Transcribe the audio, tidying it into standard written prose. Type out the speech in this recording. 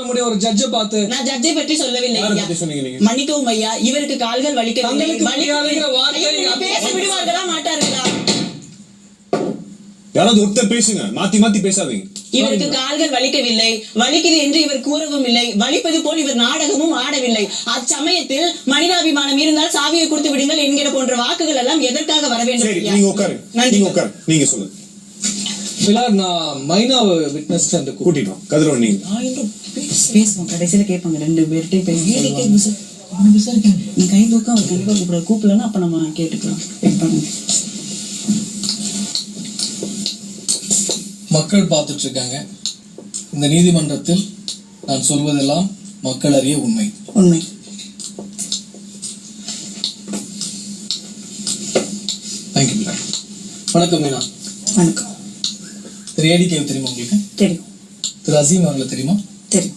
முடியும் ஒரு ஜட்ஜை பார்த்து. நான் ஜட்ஜை பற்றி சொல்லவில்லை ஐயா. மன்னிக்கவும் ஐயா, இவருக்கு கால்கள் வலிக்கவில்லை. பேச விடுவார்களா மாட்டார்களா? யாராவது ஒருத்தர் பேசுங்க, மாத்தி மாத்தி பேசாதீங்க. இவருக்கு கால்கள் வலிக்கவில்லை, வலிக்குது என்று இவர் கூறவும் இல்லை. வலிப்பது போல் இவர் நாடகமும் ஆடவில்லை. அச்சமயத்தில் மனிதாபிமானம் இருந்தால் சாவியை கொடுத்து விடுங்கள் என்கிற போன்ற வாக்குகள் எல்லாம் எதற்காக வர வேண்டும்? நீங்க உட்காரு, நீங்க உட்காரு, நீங்க சொல்லுங்க. நான் மைனாவை விட்னஸ் கூட்டிட்டோம். கதிரவன் நீங்க பேசுவோம், கடைசியில கேட்பாங்க ரெண்டு பேர்கிட்டையும் பேசி. நீ கை தூக்கம் அவர் கண்டிப்பா கூப்பிட கூப்பிடலன்னா அப்ப நம்ம கேட்டுக்கலாம். மக்கள் பார்த்துட்டு இருக்காங்க. இந்த நீதிமன்றத்தில் நான் சொல்வதெல்லாம் மக்கள் அறிய உண்மை. உண்மை. தேங்க்யூ மீனா. வணக்கம் மீனா. வணக்கம். திரு ஏடிகே தெரியுமா உங்களுக்கு? தெரியும். திரு அசீம் அவங்களை தெரியுமா? தெரியும்.